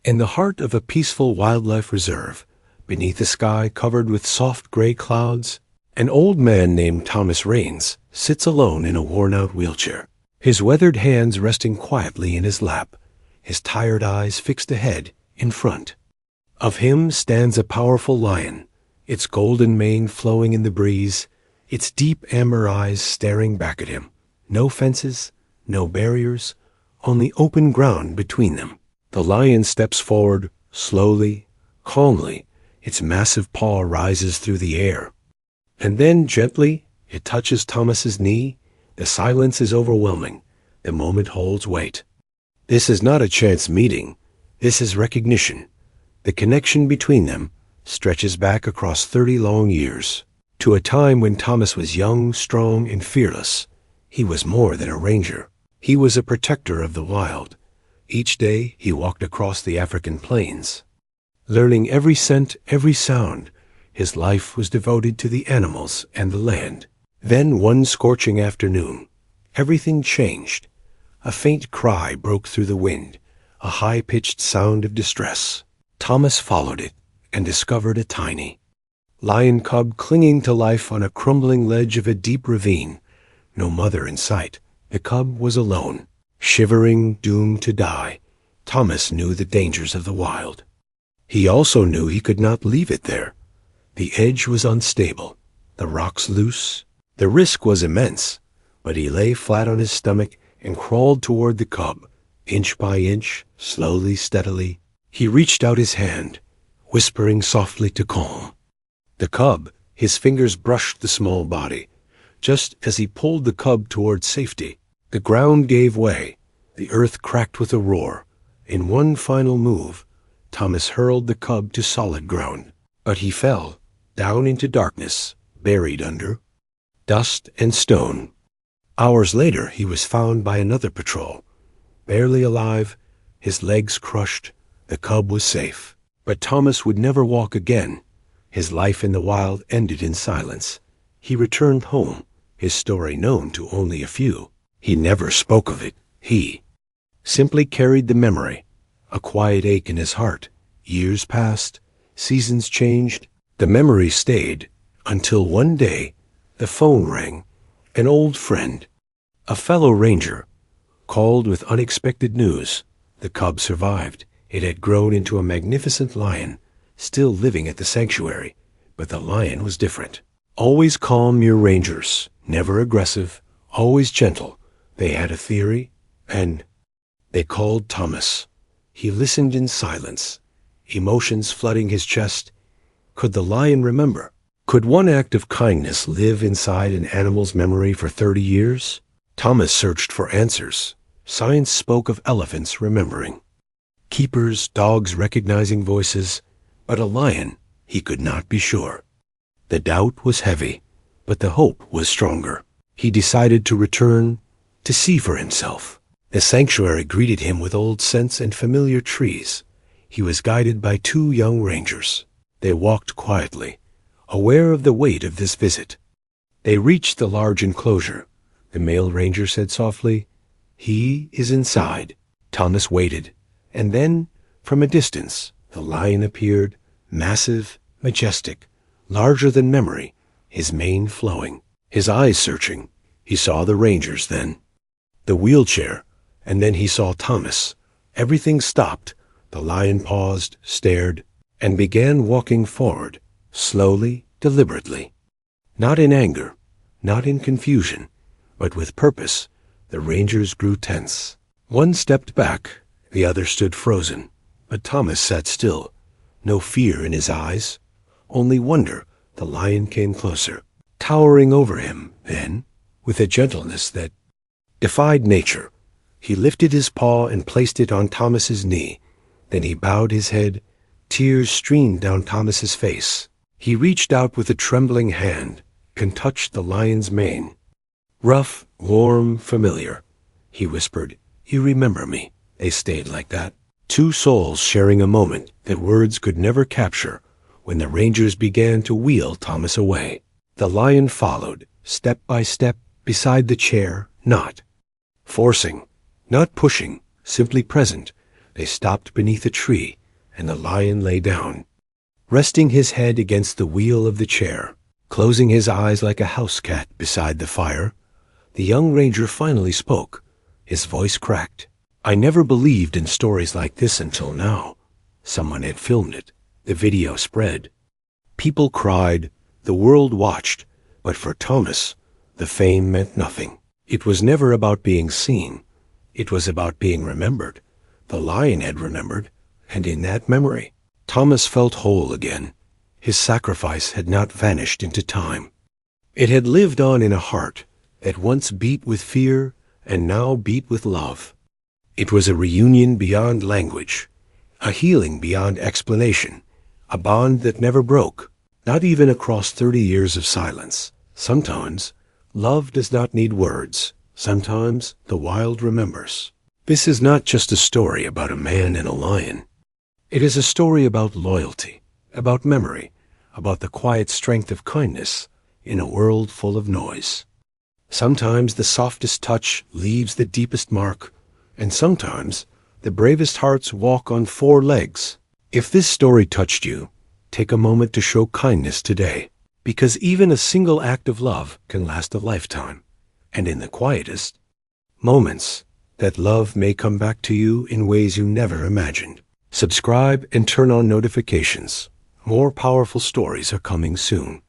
In the heart of a peaceful wildlife reserve, beneath a sky covered with soft gray clouds, an old man named Thomas Raines sits alone in a worn-out wheelchair, his weathered hands resting quietly in his lap, his tired eyes fixed ahead, in front. Of him stands a powerful lion, its golden mane flowing in the breeze, its deep amber eyes staring back at him. No fences, no barriers, only open ground between them. The lion steps forward, slowly, calmly. Its massive paw rises through the air. And then, gently, it touches Thomas's knee. The silence is overwhelming. The moment holds weight. This is not a chance meeting. This is recognition. The connection between them stretches back across 30 long years, to a time when Thomas was young, strong, and fearless. He was more than a ranger. He was a protector of the wild. Each day he walked across the African plains, learning every scent, every sound. His life was devoted to the animals and the land. Then one scorching afternoon, everything changed. A faint cry broke through the wind, a high-pitched sound of distress. Thomas followed it and discovered a tiny lion cub clinging to life on a crumbling ledge of a deep ravine. No mother in sight. The cub was alone, shivering, doomed to die. Thomas knew the dangers of the wild. He also knew he could not leave it there. The edge was unstable, the rocks loose. The risk was immense, but he lay flat on his stomach and crawled toward the cub, inch by inch, slowly, steadily. He reached out his hand, whispering softly to calm. The cub, his fingers brushed the small body. Just as he pulled the cub toward safety, the ground gave way. The earth cracked with a roar. In one final move, Thomas hurled the cub to solid ground. But he fell, down into darkness, buried under dust and stone. Hours later, he was found by another patrol. Barely alive, his legs crushed, the cub was safe. But Thomas would never walk again. His life in the wild ended in silence. He returned home, his story known to only a few. He never spoke of it. He simply carried the memory, a quiet ache in his heart. Years passed, seasons changed. The memory stayed until one day the phone rang. An old friend, a fellow ranger, called with unexpected news. The cub survived. It had grown into a magnificent lion, still living at the sanctuary. But the lion was different. Always calm near rangers, never aggressive, always gentle. They had a theory, and they called Thomas. He listened in silence, emotions flooding his chest. Could the lion remember? Could one act of kindness live inside an animal's memory for 30 years? Thomas searched for answers. Science spoke of elephants remembering, keepers, dogs recognizing voices, but a lion, he could not be sure. The doubt was heavy, but the hope was stronger. He decided to return, to see for himself. The sanctuary greeted him with old scents and familiar trees. He was guided by 2 young rangers. They walked quietly, aware of the weight of this visit. They reached the large enclosure. The male ranger said softly, "He is inside." Thomas waited, and then, from a distance, the lion appeared, massive, majestic, larger than memory, his mane flowing, his eyes searching. He saw the rangers then, the wheelchair, and then he saw Thomas. Everything stopped. The lion paused, stared, and began walking forward, slowly, deliberately. Not in anger, not in confusion, but with purpose. The rangers grew tense. One stepped back, the other stood frozen, but Thomas sat still. No fear in his eyes, only wonder. The lion came closer, towering over him. Then, with a gentleness that defied nature, he lifted his paw and placed it on Thomas's knee. Then he bowed his head. Tears streamed down Thomas's face. He reached out with a trembling hand and touched the lion's mane. Rough, warm, familiar. He whispered, "You remember me." They stayed like that, 2 souls sharing a moment that words could never capture. When the rangers began to wheel Thomas away, the lion followed, step by step, beside the chair, not forcing, not pushing, simply present. They stopped beneath a tree, and the lion lay down, resting his head against the wheel of the chair. Closing his eyes like a house cat beside the fire, the young ranger finally spoke. His voice cracked. "I never believed in stories like this until now." Someone had filmed it. The video spread. People cried. The world watched. But for Thomas, the fame meant nothing. It was never about being seen. It was about being remembered. The lion had remembered, and in that memory, Thomas felt whole again. His sacrifice had not vanished into time. It had lived on in a heart that once beat with fear and now beat with love. It was a reunion beyond language, a healing beyond explanation, a bond that never broke, not even across 30 years of silence. Sometimes, love does not need words. Sometimes, the wild remembers. This is not just a story about a man and a lion. It is a story about loyalty, about memory, about the quiet strength of kindness in a world full of noise. Sometimes the softest touch leaves the deepest mark, and sometimes the bravest hearts walk on 4 legs. If this story touched you, take a moment to show kindness today, because even a single act of love can last a lifetime, and in the quietest moments, that love may come back to you in ways you never imagined. Subscribe and turn on notifications. More powerful stories are coming soon.